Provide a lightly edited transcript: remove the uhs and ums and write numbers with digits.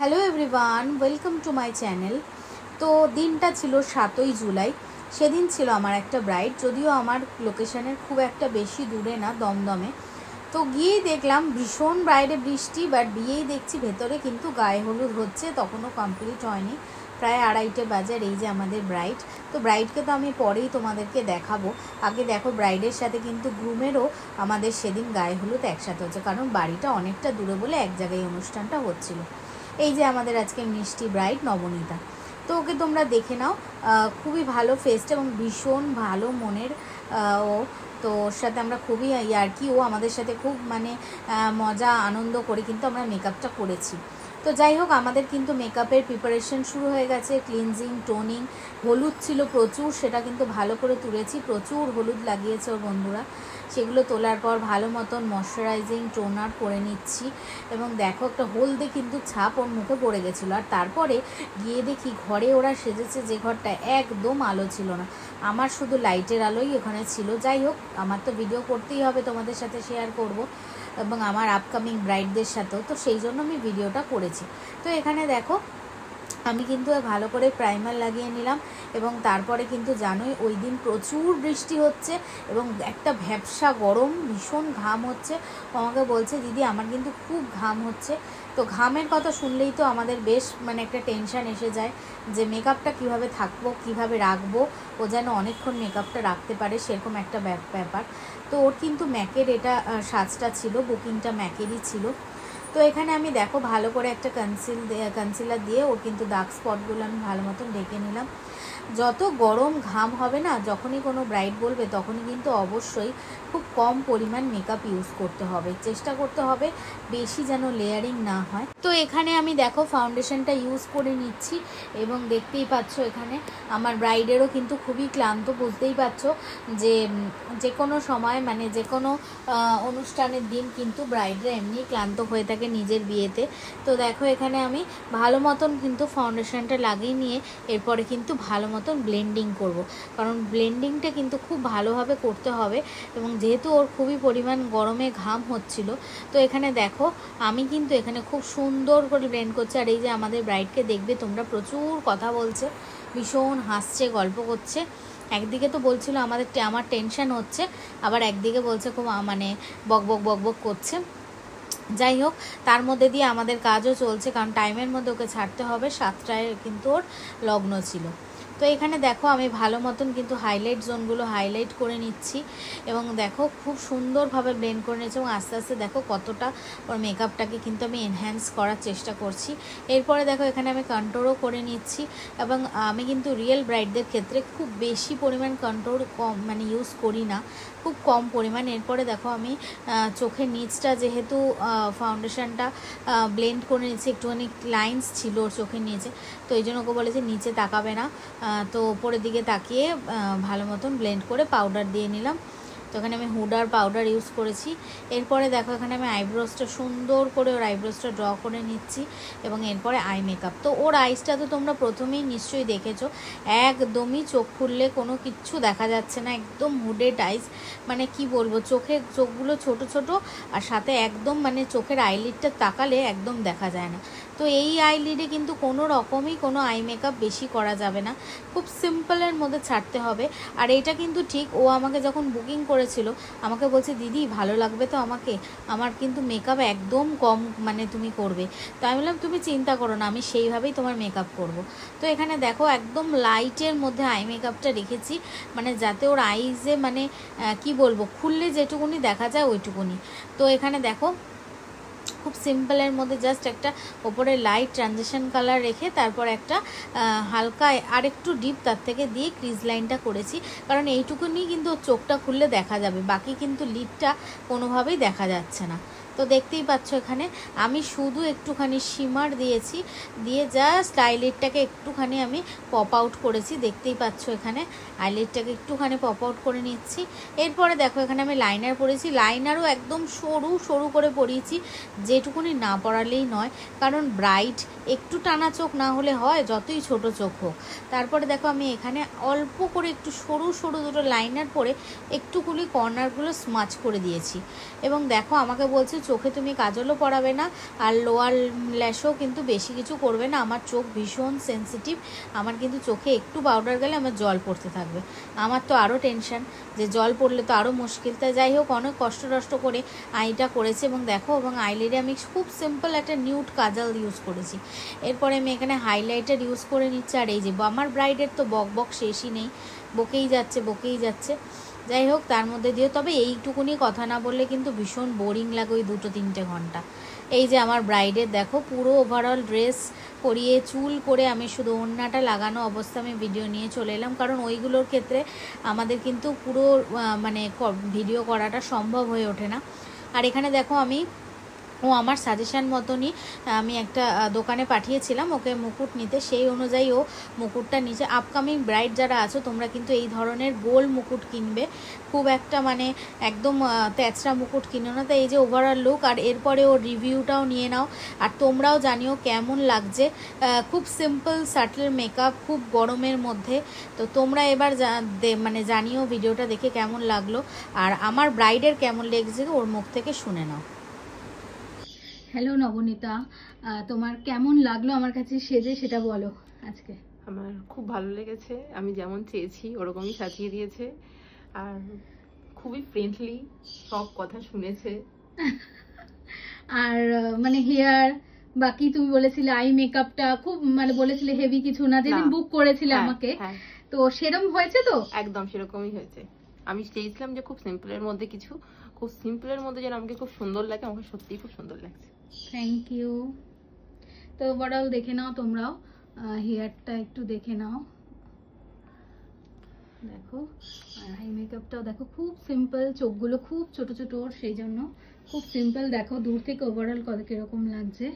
Hello everyone, welcome to my channel. তো দিনটা ছিল 7ই জুলাই। সেদিন ছিল আমার একটা ব্রাইড, যদিও আমার লোকেশনের খুব একটা বেশি দূরে না, দমদমে। তো গিয়েই দেখলাম ভীষণ বাইরে বৃষ্টি, বাট গিয়েই দেখছি ভেতরে কিন্তু গায়ে হলুদ হচ্ছে, তখনও কমপ্লিট হয়নি, প্রায় 2:30 বাজে। এই যে আমাদের ব্রাইড। তো ব্রাইডকে তো আমি পরেই তোমাদেরকে দেখাবো। আগে দেখো, ব্রাইডের সাথে কিন্তু গ্রুমেরও আমাদের সেদিন গায়ে হলুদ একসাথে হচ্ছে, কারণ বাড়িটা অনেকটা দূরে বলে এক জায়গায় অনুষ্ঠানটা হচ্ছিল। এই যে আমাদের আজকে মিষ্টি ব্রাইড নবনীতা। তো ওকে তোমরা দেখে নাও, খুবই ভালো ফেসটা এবং ভীষণ ভালো মনের ও। তো ওর সাথে আমরা খুবই ইয়ার্কি, ও আমাদের সাথে খুব মজা আনন্দ করে কিন্তু আমরা মেকআপটা করেছি। তো যাই হোক, আমাদের কিন্তু মেকআপের প্রিপারেশন শুরু হয়ে গেছে, ক্লিনজিং, টোনিং। হলুদ ছিল প্রচুর, সেটা কিন্তু ভালো করে তুলেছি, প্রচুর হলুদ লাগিয়েছে ওর বন্ধুরা। সেগুলো তোলার পর ভালো মতন ময়শ্চারাইজিং টোনার করে নিচ্ছি। এবং দেখো, একটা হলদে কিন্তু ছাপ ওর মুখে পড়ে গেছিলো। আর তারপরে গিয়ে দেখি ঘরে ওরা সেজেছে, যে ঘরটা একদম আলো ছিল না, আমার শুধু লাইটের আলোই ওখানে ছিল। যাই হোক, আমার তো ভিডিও করতেই হবে, তোমাদের সাথে শেয়ার করব এবং আমার আপকামিং ব্রাইডদের সাথেও, তো সেই জন্য আমি ভিডিওটা করেছি। তো এখানে দেখো, আমি কিন্তু ভালো করে প্রাইমার লাগিয়ে নিলাম। এবং তারপরে কিন্তু জানোই ওই দিন প্রচুর বৃষ্টি হচ্ছে এবং একটা ভ্যাপসা গরম, ভীষণ ঘাম হচ্ছে। আমাকে বলছে, দিদি আমার কিন্তু খুব ঘাম হচ্ছে। তো ঘামের কথা শুনলেই তো আমাদের বেশ একটা টেনশান এসে যায়, যে মেকআপটা কিভাবে থাকবো, কিভাবে রাখবো, ও যেন অনেকক্ষণ মেকআপটা রাখতে পারে, সেরকম একটা ব্যাপার। তো ওর কিন্তু ম্যাকের এটা সাজটা ছিল, বুকিংটা ম্যাকেরই ছিল। তো এখানে আমি দেখো ভালো করে একটা কনসিলার দিয়ে ওর কিন্তু ডার্ক স্পটগুলো আমি ভালো মতন ঢেকে নিলাম। যত গরম ঘাম হবে না, যখনই কোনো ব্রাইড বলবে, তখনই কিন্তু অবশ্যই খুব কম পরিমাণ মেকআপ ইউজ করতে হবে, চেষ্টা করতে হবে বেশি যেন লেয়ারিং না হয়। তো এখানে আমি দেখো ফাউন্ডেশনটা ইউজ করে নিচ্ছি এবং দেখতেই পাচ্ছ এখানে আমার ব্রাইডেরও কিন্তু খুবই ক্লান্ত, বুঝতেই পারছো যে কোনো সময় যে কোনো অনুষ্ঠানের দিন কিন্তু ব্রাইডরা এমনি ক্লান্ত হয়ে থাকে নিজের বিয়েতে। তো দেখো, এখানে আমি ভালো মতন কিন্তু ফাউন্ডেশনটা লাগিয়ে নিয়ে এরপরে কিন্তু ভালো মতন ব্লেন্ডিং করব, কারণ ব্লেন্ডিংটা কিন্তু খুব ভালোভাবে করতে হবে। এবং যেহেতু ওর খুবই পরিমাণ গরমে ঘাম হচ্ছিল, তো এখানে দেখো আমি কিন্তু এখানে খুব সুন্দর করে ব্লেন্ড করছি। আর এই যে আমাদের ব্রাইডকে দেখবে তোমরা, প্রচুর কথা বলছে, ভীষণ হাসছে, গল্প করছে। একদিকে তো বলছিল আমার টেনশন হচ্ছে, আবার একদিকে বলছে খুব বক বক বক বক করছে। যাই হোক, তার মধ্যে দিয়ে আমাদের কাজও চলছে, কারণ টাইমের মধ্যে ওকে ছাড়তে হবে, 7টায় কিন্তু ওর লগ্ন ছিল। তো এখানে দেখো আমি ভালো মতন কিন্তু হাইলাইট জোনগুলো হাইলাইট করে নিচ্ছি এবং দেখো খুব সুন্দরভাবে ব্লেন্ড করে নিচ্ছি। এবং আস্তে আস্তে দেখো কতটা ওর মেকআপটাকে কিন্তু আমি এনহ্যান্স করার চেষ্টা করছি। এরপরে দেখো এখানে আমি কন্ট্রোলও করে নিচ্ছি। এবং আমি কিন্তু রিয়েল ব্রাইডদের ক্ষেত্রে খুব বেশি পরিমাণ কন্ট্রোল কম ইউজ করি না, খুব কম পরিমাণ। এরপরে দেখো আমি চোখের নিচটা, যেহেতু ফাউন্ডেশনটা ব্লেন্ড করে নিচ্ছি, একটুখানি লাইন্স ছিল ওর চোখের নিচে, তো এই জন্য ওকে বলেছে নিচে তাকাবে না, তো ওপরের দিকে তাকিয়ে ভালো মতন ব্লেন্ড করে পাউডার দিয়ে নিলাম। তো এখানে আমি হুডার পাউডার ইউজ করেছি। এরপরে দেখো এখানে আমি আইব্রোসটা সুন্দর করে ওর আইব্রোসটা ড্র করে নিচ্ছি এবং এরপরে আই মেকআপ। তো ওর আইসটা তো তোমরা প্রথমেই নিশ্চয়ই দেখেছো, একদমই চোখ খুললে কোনো কিচ্ছু দেখা যাচ্ছে না, একদম হুডেড আইস। কি বলবো, চোখগুলো ছোট ছোট, আর সাথে একদম চোখের আইলিডটা তাকালে একদম দেখা যায় না। তো এই আইলিডে কিন্তু কোনো রকমই কোনো আই মেকআপ বেশি করা যাবে না, খুব সিম্পলের মধ্যে ছাড়তে হবে। আর এটা কিন্তু ঠিক, ও আমাকে যখন বুকিং করেছিল আমাকে বলছে, দিদি ভালো লাগবে তো আমাকে, আমার কিন্তু মেকআপ একদম কম তুমি করবে। তো আমি বললাম, তুমি চিন্তা করো না, আমি সেইভাবেই তোমার মেকআপ করব। তো এখানে দেখো একদম লাইটের মধ্যে আই মেকআপটা রেখেছি, যাতে ওর আইজে কি বলবো, খুললে যেটুকুনি দেখা যায় ওইটুকুনি। তো এখানে দেখো খুব সিম্পলের মধ্যে জাস্ট একটা ওপরে লাইট ট্রানজিশন কালার রেখে তারপর একটা হালকা আরেকটু ডিপ তার থেকে দিয়ে ক্রিজ লাইনটা করেছি, কারণ এইটুকুনি কিন্তু চোখটা খুললে দেখা যাবে, বাকি কিন্তু লিডটা কোনোভাবেই দেখা যাচ্ছে না। তো দেখতেই পাচ্ছ এখানে আমি শুধু একটুখানি শিমার দিয়েছি, দিয়ে জাস্ট আইলিডটাকে একটুখানি আমি পপ আউট করেছি, দেখতেই পাচ্ছ এখানে আইলিডটাকে একটুখানি পপ আউট করে নিচ্ছি। এরপরে দেখো এখানে আমি লাইনার পরেছি, লাইনারও একদম সরু সরু করে পরিয়েছি, যেটুকুনি না পরালেই নয়, কারণ ব্রাইড একটু টানা চোখ না হলে হয়, যতই ছোট চোখ হোক। তারপরে দেখো আমি এখানে অল্প করে একটু সরু সরু দুটো লাইনার পরে একটুকুনি কর্নারগুলো স্মাচ করে দিয়েছি। এবং দেখো আমাকে বলছে চোখে তুমি কাজলও পরাবে না আর লোয়ার ল্যাশও কিন্তু বেশি কিছু করবে না। আমার চোখ ভীষণ সেন্সিটিভ, আমার কিন্তু চোখে একটু পাউডার গেলে আমার জল পড়তে থাকবে। আমার তো আরও টেনশন যে জল পড়লে তো আরও মুশকিল। তাই যাই হোক অনেক কষ্ট করে আইটা করেছে। এবং দেখো এবং আইলিডে আমি খুব সিম্পল একটা নিউড কাজল ইউজ করেছি। এরপরে আমি এখানে হাইলাইটার ইউজ করে নিচ্ছি। আর এই যে আমার ব্রাইডের তো বক শেষই নেই, বকেই যাচ্ছে। যাই হোক তার মধ্যে দিয়ে তবে এইটুকুনি কথা না বললে কিন্তু ভীষণ বোরিং লাগে ওই 2-3 ঘন্টা। এই যে আমার ব্রাইডের দেখো পুরো ওভারঅল ড্রেস পরিয়ে চুল করে আমি শুধু ওড়নাটা লাগানো অবস্থা আমি ভিডিও নিয়ে চলে এলাম, কারণ ওইগুলোর ক্ষেত্রে আমাদের কিন্তু পুরো মানে ভিডিও করাটা সম্ভব হয়ে ওঠে না। আর এখানে দেখো ও আমার সাজেশান মতনই আমি একটা দোকানে পাঠিয়েছিলাম ওকে মুকুট নিতে, সেই অনুযায়ী ও মুকুটটা নিচে। আপকামিং ব্রাইড যারা আছো তোমরা কিন্তু এই ধরনের গোল মুকুট কিনবে, খুব একটা মানে একদম তেচরা মুকুট কিনো না। তাই এই যে ওভারঅল লুক, আর এরপরে ওর রিভিউটাও নিয়ে নাও আর তোমরাও জানিও কেমন লাগছে। খুব সিম্পল সাটল মেকআপ, খুব গরমের মধ্যে। তো তোমরা এবার মানে জানিও ভিডিওটা দেখে কেমন লাগলো, আর আমার ব্রাইডের কেমন লেগেছে ওর মুখ থেকে শুনে নাও। হ্যালো নবনীতা, তোমার কেমন লাগলো আমার কাছে সেজে সেটা বলো আজকে। আমার খুব ভালো লেগেছে, আমি যেমন চেয়েছি ওরকমই সাজিয়ে দিয়েছে, আর খুবই ফ্রেন্ডলি, সব কথা শুনেছে। আর মানে হেয়ার বাকি তুমি বলেছিলে আই মেকআপটা খুব মানে বলেছিলে হেভি কিছু না, যেদিন বুক করেছিলে আমাকে, তো সেরকম হয়েছে তো? একদম সেরকমই হয়েছে। আমি চেয়েছিলাম যে খুব সিম্পলের মধ্যে কিছু, খুব সিম্পলের মধ্যে যেন আমাকে খুব সুন্দর লাগে, আমাকে সত্যিই খুব সুন্দর লাগছে। Thank you. তো ওভারঅল দেখে নাও তোমরাও, হেয়ারটা একটু দেখে নাও, দেখো। আর আই মেকআপটাও দেখো খুব সিম্পল, চোখগুলো খুব ছোট ছোট, সেই জন্য খুব সিম্পল। দেখো দূর থেকে ওভারঅল কিরকম লাগছে।